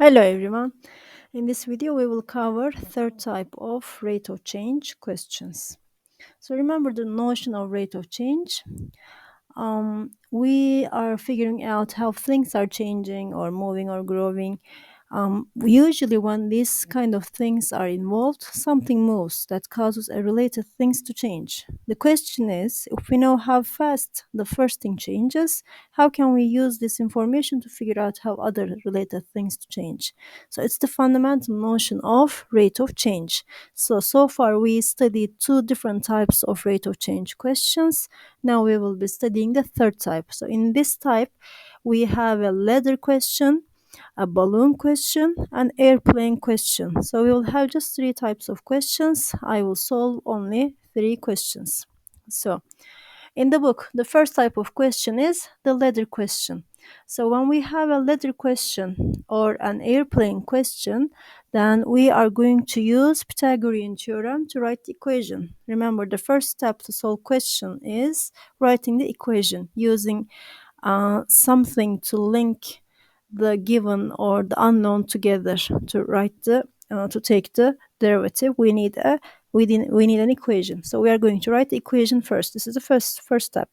Hello everyone. In this video we will cover third type of rate of change questions. So remember the notion of rate of change. We are figuring out how things are changing or moving or growing. Usually when these kind of things are involved, something moves that causes a related things to change. The question is, if we know how fast the first thing changes, how can we use this information to figure out how other related things to change? So it's the fundamental notion of rate of change. So far we studied two different types of rate of change questions. Now we will be studying the third type. So in this type, we have a ladder question, a balloon question, an airplane question. So we will have just three types of questions. I will solve only three questions. So in the book, the first type of question is the ladder question. So when we have a ladder question or an airplane question, then we are going to use Pythagorean theorem to write the equation. Remember, the first step to solve question is writing the equation using something to link the given or the unknown together to write the to take the derivative. We need an equation. So we are going to write the equation first. This is the first step.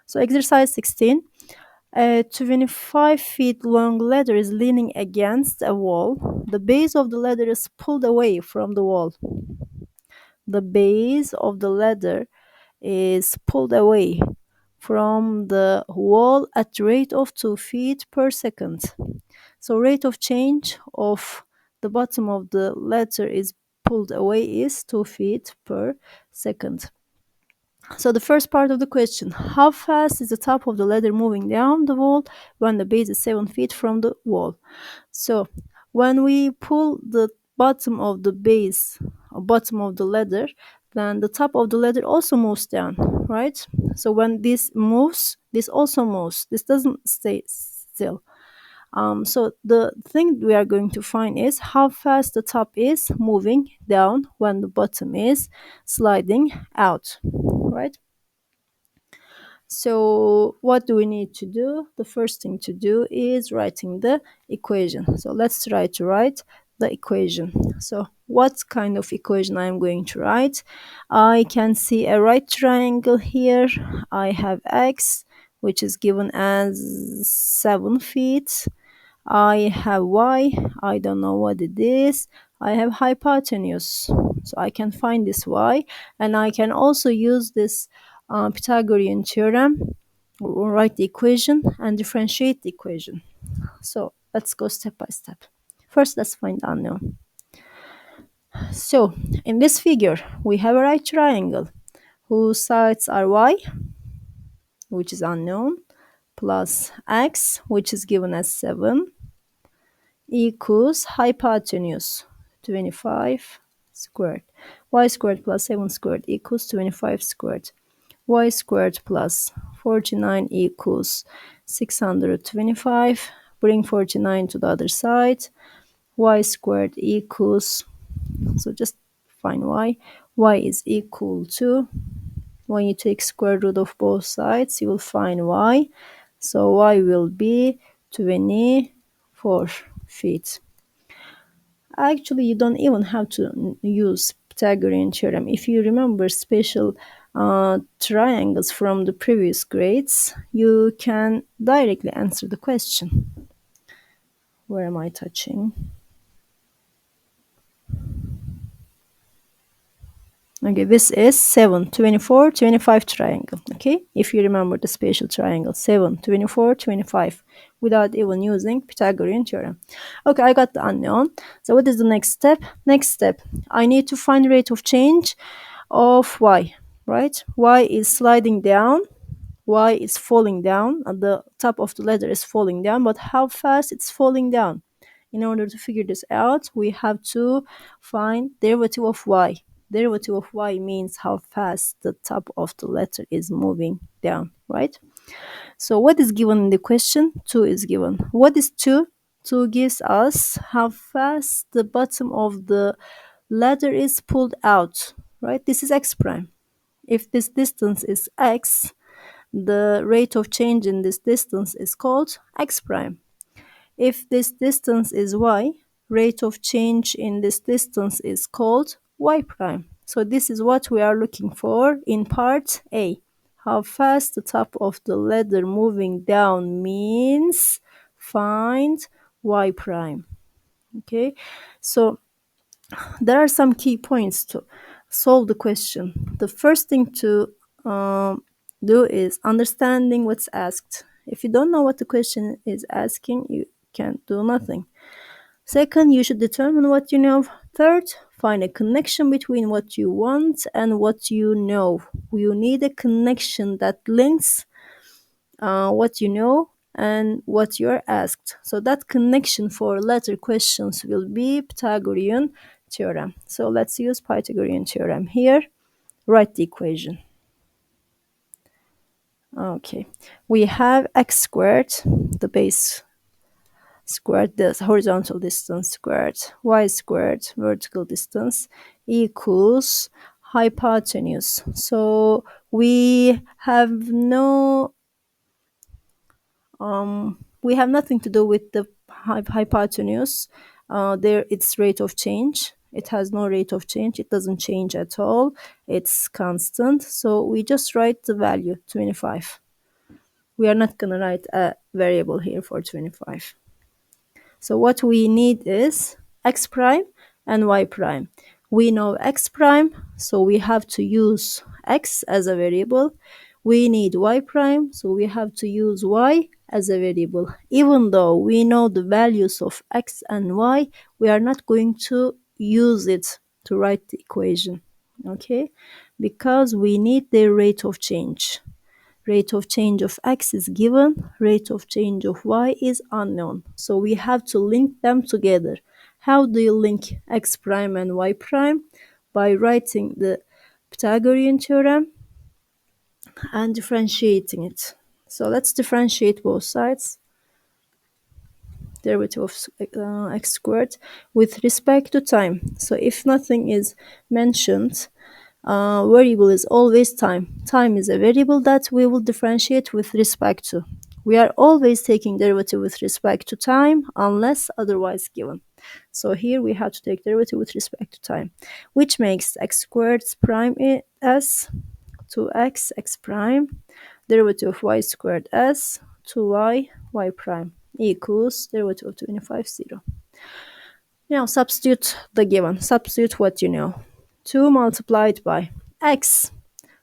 So exercise 16. A 25 feet long ladder is leaning against a wall. The base of the ladder is pulled away from the wall. The base of the ladder is pulled away from the wall at the rate of 2 feet per second. So rate of change of the bottom of the ladder is pulled away is 2 feet per second. So the first part of the question, how fast is the top of the ladder moving down the wall when the base is 7 feet from the wall? So when we pull the bottom of the base or bottom of the ladder, then the top of the ladder also moves down, right? So when this moves, this also moves. This doesn't stay still. So the thing we are going to find is how fast the top is moving down when the bottom is sliding out, right? So what do we need to do? The first thing to do is writing the equation. So let's try to write the equation. So what kind of equation I am going to write? I can see a right triangle here. I have x, which is given as 7 feet. I have y, I don't know what it is. I have hypotenuse, so I can find this y, and I can also use this Pythagorean theorem, write the equation and differentiate the equation. So let's go step by step. First, let's find the unknown. So in this figure, we have a right triangle whose sides are y, which is unknown, plus x, which is given as 7, equals hypotenuse 25 squared. Y squared plus 7 squared equals 25 squared. Y squared plus 49 equals 625. Bring 49 to the other side. Y squared equals, so just find y. Y is equal to, when you take square root of both sides, you will find y. So y will be 24 feet. Actually, you don't even have to use Pythagorean theorem. If you remember special triangles from the previous grades, you can directly answer the question. Where am I touching? Okay, this is 7, 24, 25 triangle. Okay, if you remember the special triangle, 7, 24, 25, without even using Pythagorean theorem. Okay, I got the unknown. So what is the next step? Next step, I need to find rate of change of y, right? Y is sliding down, y is falling down, and the top of the ladder is falling down, but how fast it's falling down? In order to figure this out, we have to find derivative of y. Derivative of y means how fast the top of the letter is moving down, right? So what is given in the question? 2 is given. What is 2? 2 gives us how fast the bottom of the ladder is pulled out, right? This is x prime. If this distance is x, the rate of change in this distance is called x prime. If this distance is y, rate of change in this distance is called y prime. So this is what we are looking for in part A. How fast the top of the ladder moving down means find y prime. Okay, so there are some key points to solve the question. The first thing to do is understanding what's asked. If you don't know what the question is asking, you can't do nothing. Second, you should determine what you know. Third, find a connection between what you want and what you know. You need a connection that links what you know and what you're asked. So that connection for later questions will be Pythagorean theorem. So let's use Pythagorean theorem here. Write the equation. Okay, we have x squared, the base squared, the horizontal distance squared, y squared, vertical distance, equals hypotenuse. So we have nothing to do with the hypotenuse. There, its rate of change. It has no rate of change. It doesn't change at all. It's constant. So we just write the value 25. We are not gonna write a variable here for 25. So what we need is x prime and y prime. We know x prime, so we have to use x as a variable. We need y prime, so we have to use y as a variable. Even though we know the values of x and y, we are not going to use it to write the equation, okay? Because we need the rate of change. Rate of change of x is given, rate of change of y is unknown. So we have to link them together. How do you link x prime and y prime? By writing the Pythagorean theorem and differentiating it. So let's differentiate both sides. Derivative of x squared with respect to time. So if nothing is mentioned, variable is always time. Time is a variable that we will differentiate with respect to. We are always taking derivative with respect to time unless otherwise given. So here we have to take derivative with respect to time, which makes x squared prime as 2x x prime, derivative of y squared as 2y y prime equals derivative of 25 0. Now substitute the given, substitute what you know. 2 multiplied by x,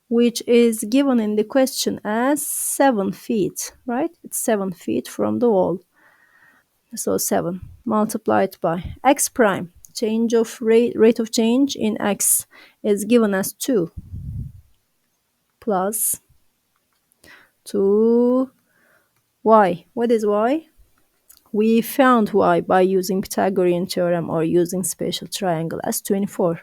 which is given in the question as 7 feet, right? It's 7 feet from the wall. So 7 multiplied by x prime, change of rate of change in x is given as 2 plus 2y. What is y? We found y by using Pythagorean theorem or using special triangle as 24.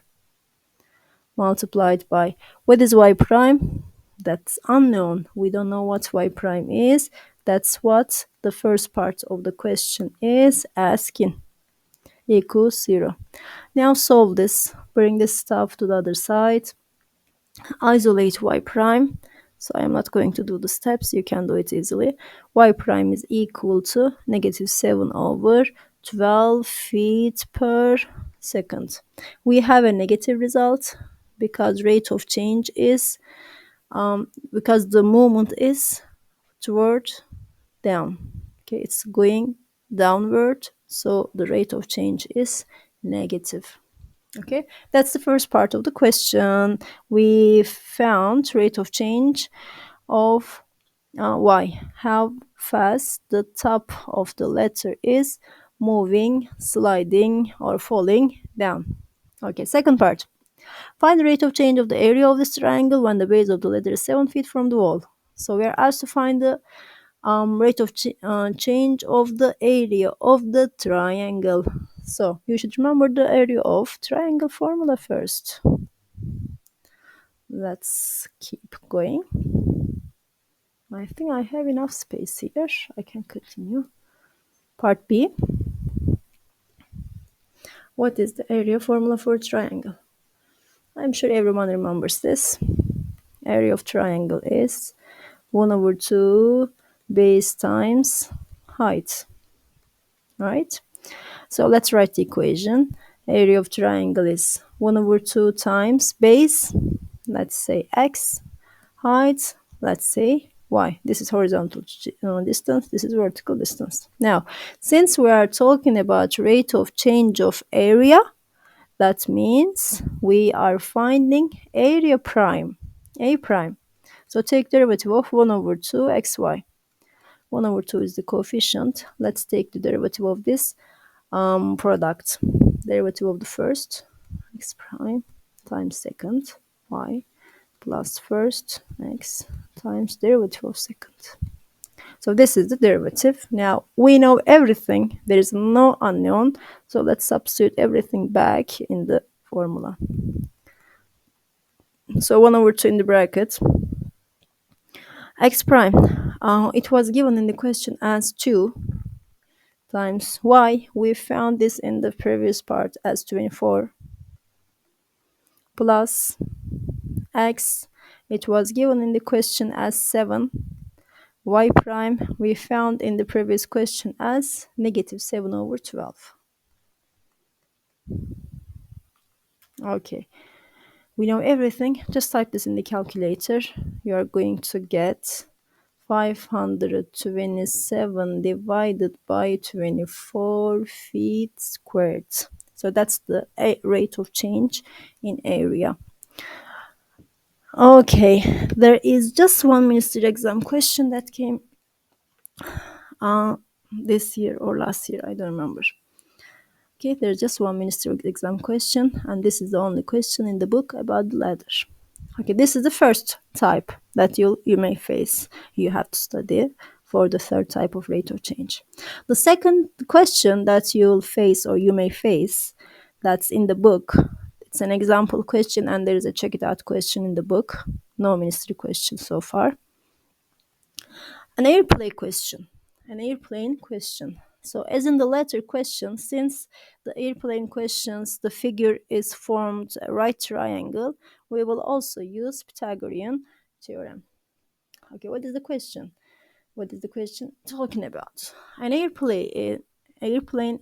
Multiplied by, what is y prime? That's unknown. We don't know what y prime is. That's what the first part of the question is asking. Equals 0. Now solve this. Bring this stuff to the other side. Isolate y prime. So I'm not going to do the steps. You can do it easily. Y prime is equal to negative 7 over 12 feet per second. We have a negative result because rate of change is because the movement is toward down. Okay, it's going downward, so the rate of change is negative. Okay, that's the first part of the question. We found rate of change of y, how fast the top of the letter is moving, sliding, or falling down. Okay, second part. Find the rate of change of the area of this triangle when the base of the letter is 7 feet from the wall. So we are asked to find the rate of change of the area of the triangle. So you should remember the area of triangle formula first. Let's keep going. I think I have enough space here. I can continue. Part B. What is the area formula for a triangle? I'm sure everyone remembers this. Area of triangle is 1 over 2 base times height. right? So let's write the equation. Area of triangle is 1 over 2 times base, let's say x, height, let's say y. This is horizontal distance, this is vertical distance. Now, since we are talking about rate of change of area, that means we are finding area prime, a prime. So take derivative of 1 over 2 xy. 1 over 2 is the coefficient. Let's take the derivative of this product. Derivative of the first, x prime, times second, y, plus first, x, times derivative of second. So this is the derivative. Now we know everything. There is no unknown. So let's substitute everything back in the formula. So 1 over 2 in the bracket. X prime. It was given in the question as 2 times y. We found this in the previous part as 24 plus x. It was given in the question as 7. Y prime we found in the previous question as negative 7 over 12. Okay, we know everything. Just type this in the calculator. You are going to get 527 divided by 24 feet squared. So that's the rate of change in area. Okay, there is just one ministry exam question that came this year or last year, I don't remember. Okay, there's just one ministry exam question, and this is the only question in the book about the ladder. Okay, this is the first type that you may face. You have to study for the third type of rate of change. The second question that you'll face or you may face, that's in the book. It's an example question, and there is a check it out question in the book. No ministry question so far. An airplane question. An airplane question. So as in the latter question, since the airplane questions, the figure is formed a right triangle, we will also use Pythagorean theorem. Okay, what is the question? What is the question talking about? An airplane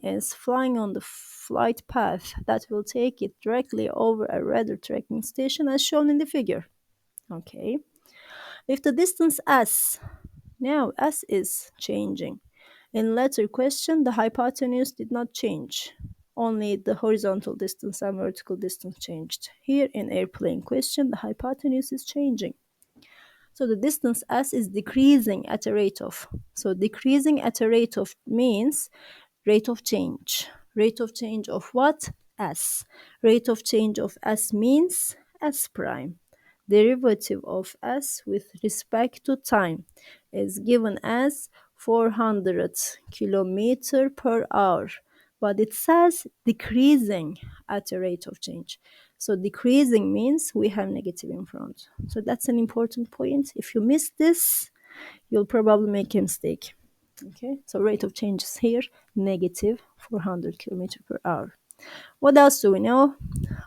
is flying on the flight path that will take it directly over a radar tracking station as shown in the figure. Okay. If the distance s, now s is changing. In latter question, the hypotenuse did not change. Only the horizontal distance and vertical distance changed. Here in airplane question, the hypotenuse is changing. So the distance s is decreasing at a rate of. So decreasing at a rate of means rate of change. Rate of change of what? S. Rate of change of s means s prime. Derivative of s with respect to time is given as 400 kilometer per hour, but it says decreasing at a rate of change. So decreasing means we have negative in front. So that's an important point. If you miss this, you'll probably make a mistake. Okay, so rate of change is here negative 400 kilometer per hour. What else do we know?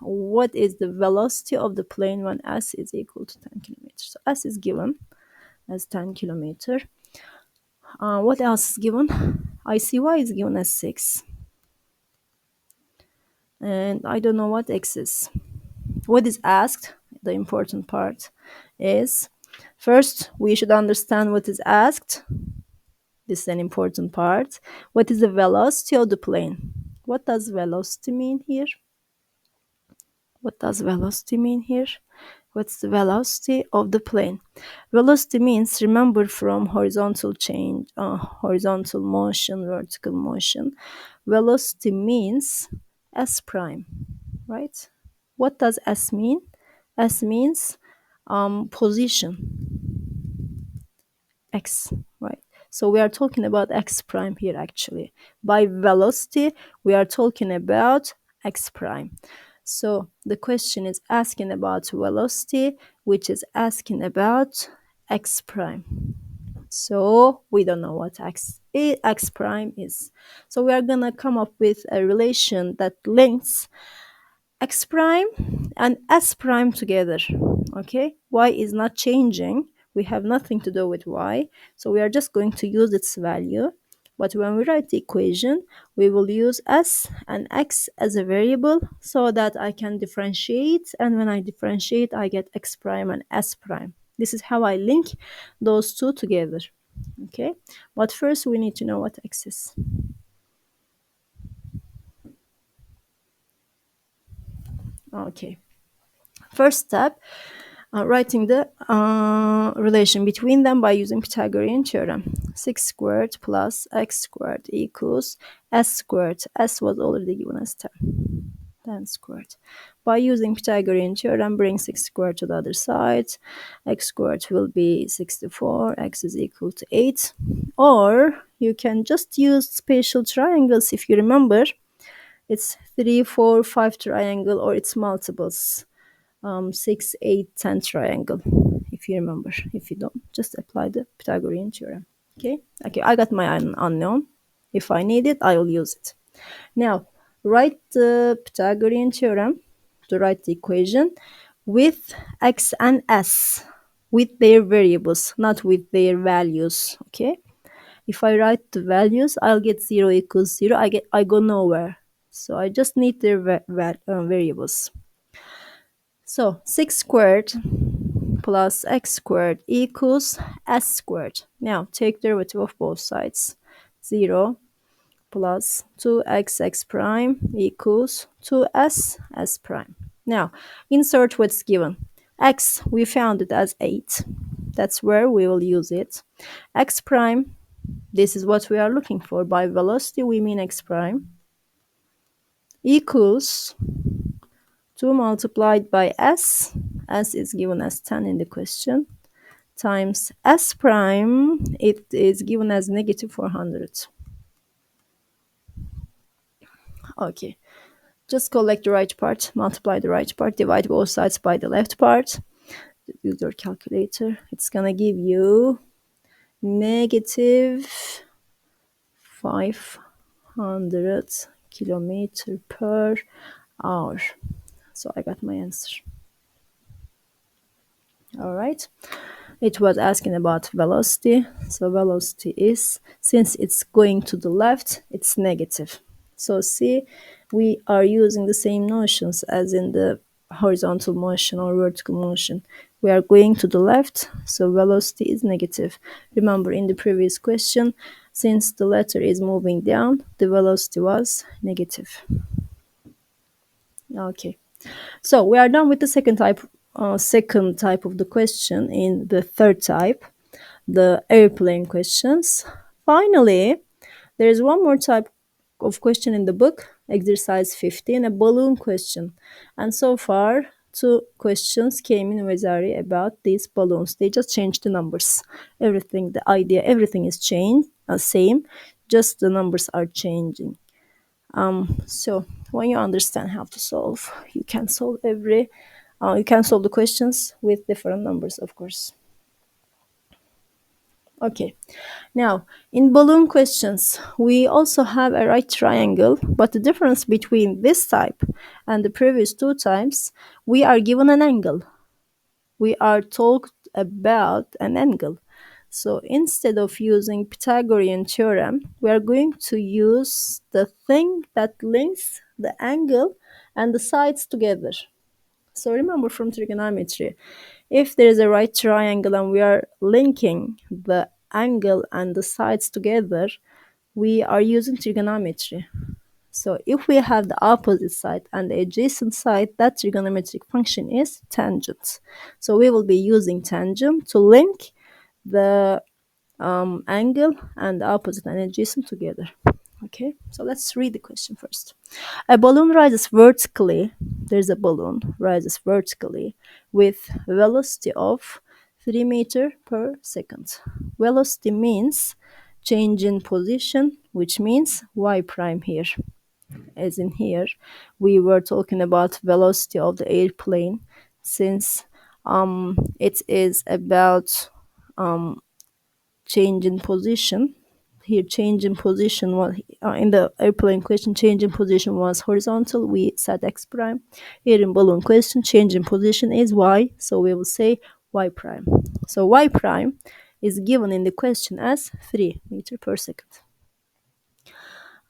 What is the velocity of the plane when s is equal to 10 kilometers? So s is given as 10 kilometer. What else is given? ICY is given as 6. And I don't know what x is. What is asked, the important part, is first we should understand what is asked. This is an important part. What is the velocity of the plane? What does velocity mean here? What does velocity mean here? What's the velocity of the plane? Velocity means, remember from horizontal change, horizontal motion, vertical motion. Velocity means s prime, right? What does s mean? S means position, x, right? So we are talking about x prime here actually. By velocity, we are talking about x prime. So the question is asking about velocity, which is asking about x prime. So we don't know what x prime is. So we are going to come up with a relation that links x prime and s prime together. Okay, y is not changing. We have nothing to do with y. So we are just going to use its value. But when we write the equation, we will use s and x as a variable so that I can differentiate. And when I differentiate, I get x prime and s prime. This is how I link those two together. Okay, but first we need to know what x is. Okay, first step, writing the relation between them by using Pythagorean theorem. 6 squared plus x squared equals s squared. S was already given as 10. 10 squared. By using Pythagorean theorem, bring 6 squared to the other side. X squared will be 64. X is equal to 8. Or you can just use spatial triangles if you remember. It's 3, 4, 5 triangle or its multiples. 6, 8, 10 triangle, if you remember. If you don't, just apply the Pythagorean theorem. Okay, I got my unknown. If I need it, I will use it. Now, write the Pythagorean theorem to write the equation with x and s, with their variables, not with their values. Okay, if I write the values, I'll get 0 equals 0. I go nowhere. So I just need their variables. So 6 squared plus x squared equals s squared. Now take derivative of both sides. 0 plus 2x prime equals 2s s prime. Now insert what's given. X, we found it as 8. That's where we will use it. X prime, this is what we are looking for. By velocity, we mean x prime, equals 2 multiplied by s is given as 10 in the question, times s prime, it is given as negative 400. Okay, just collect the right part, multiply the right part, divide both sides by the left part. Use your calculator. It's gonna give you negative 500 kilometer per hour. So I got my answer. All right. It was asking about velocity. So velocity is, since it's going to the left, it's negative. So see, we are using the same notions as in the horizontal motion or vertical motion. We are going to the left, so velocity is negative. Remember in the previous question, since the letter is moving down, the velocity was negative. Okay. So we are done with the second type of the question. In the third type, the airplane questions. Finally, there is one more type of question in the book, exercise 15, a balloon question. And so far, two questions came in Vezari about these balloons. They just changed the numbers. Everything, the idea, everything is changed, same, just the numbers are changing. So when you understand how to solve, you can solve the questions with different numbers, of course. Okay, now in balloon questions, we also have a right triangle, but the difference between this type and the previous two types, we are given an angle. We are talked about an angle. So instead of using Pythagorean theorem, we are going to use the thing that links the angle and the sides together. So remember from trigonometry, if there is a right triangle and we are linking the angle and the sides together, we are using trigonometry. So if we have the opposite side and the adjacent side, that trigonometric function is tangent. So we will be using tangent to link the angle and the opposite and adjacent together. Okay, so let's read the question first. A balloon rises vertically. There's a balloon rises vertically with velocity of 3 meter per second. Velocity means change in position, which means y prime here. As in here, we were talking about velocity of the airplane, since it is about change in position. Here, change in position was in the airplane question. Change in position was horizontal. We said x prime. Here in balloon question, change in position is y. So we will say y prime. So y prime is given in the question as 3 meter per second.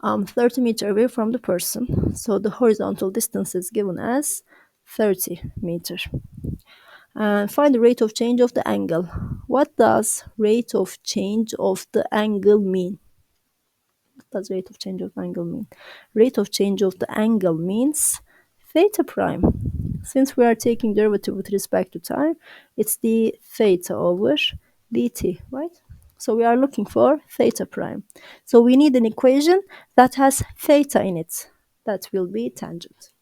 30 meter away from the person. So the horizontal distance is given as 30 meter. And find the rate of change of the angle. What does rate of change of the angle mean? What does rate of change of angle mean? Rate of change of the angle means theta prime. Since we are taking derivative with respect to time, it's the theta over dt, right? So we are looking for theta prime. So we need an equation that has theta in it. That will be tangent.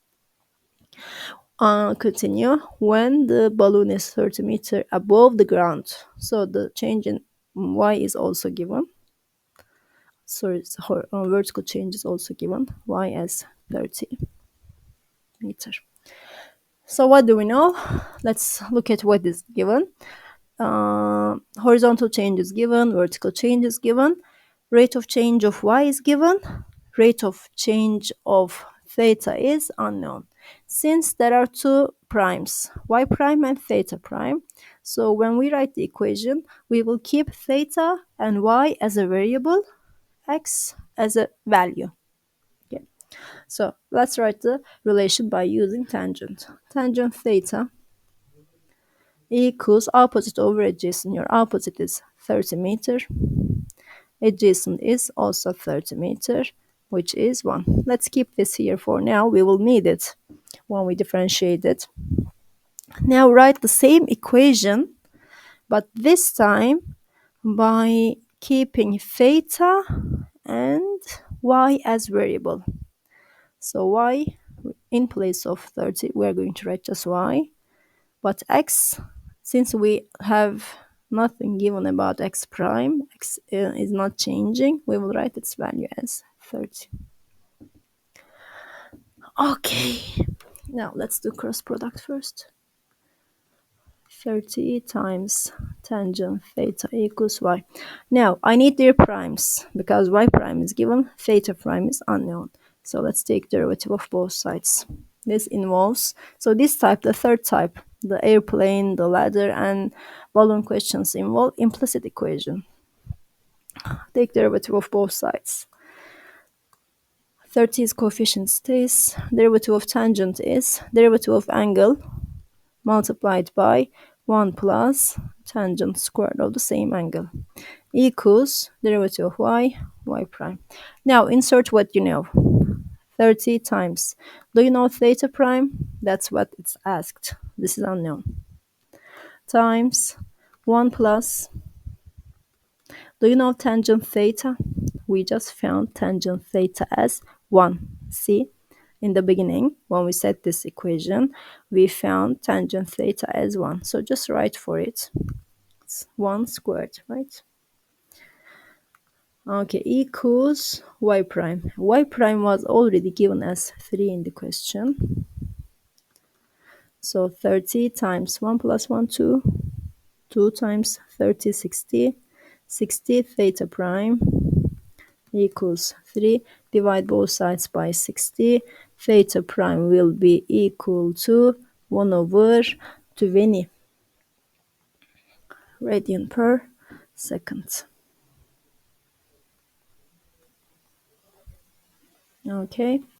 Continue. When the balloon is 30 meter above the ground, so the change in y is also given. Sorry, vertical change is also given. Y as 30 meter. So what do we know? Let's look at what is given. Horizontal change is given, vertical change is given, rate of change of y is given, rate of change of theta is unknown. Since there are two primes, y prime and theta prime, so when we write the equation, we will keep theta and y as a variable, x as a value. Okay. So let's write the relation by using tangent. Tangent theta equals opposite over adjacent. Your opposite is 30 meter. Adjacent is also 30 meter, which is 1. Let's keep this here for now. We will need it when we differentiate it. Now write the same equation, but this time by keeping theta and y as variable. So y in place of 30, we are going to write just y. But x, since we have nothing given about x prime, x is not changing, we will write its value as 30. Okay, now let's do cross product first. 30 times tangent theta equals y. Now I need their primes because y prime is given, theta prime is unknown. So let's take derivative of both sides. This involves, so this type, the third type, the airplane, the ladder, and balloon questions involve implicit equation. Take derivative of both sides. 30 is coefficient stays, derivative of tangent is derivative of angle multiplied by 1 plus tangent squared of the same angle equals derivative of y, y prime. Now insert what you know. 30 times. Do you know theta prime? That's what it's asked. This is unknown. Times 1 plus. Do you know tangent theta? We just found tangent theta as 1. See? In the beginning, when we set this equation, we found tangent theta as 1. So just write for it. It's 1 squared, right? Okay, equals y prime. Y prime was already given as 3 in the question. So 30 times 1 plus 1, 2. 2 times 30, 60. 60 theta prime equals 3. Divide both sides by 60. Theta prime will be equal to 1 over 20 radian per second. Okay.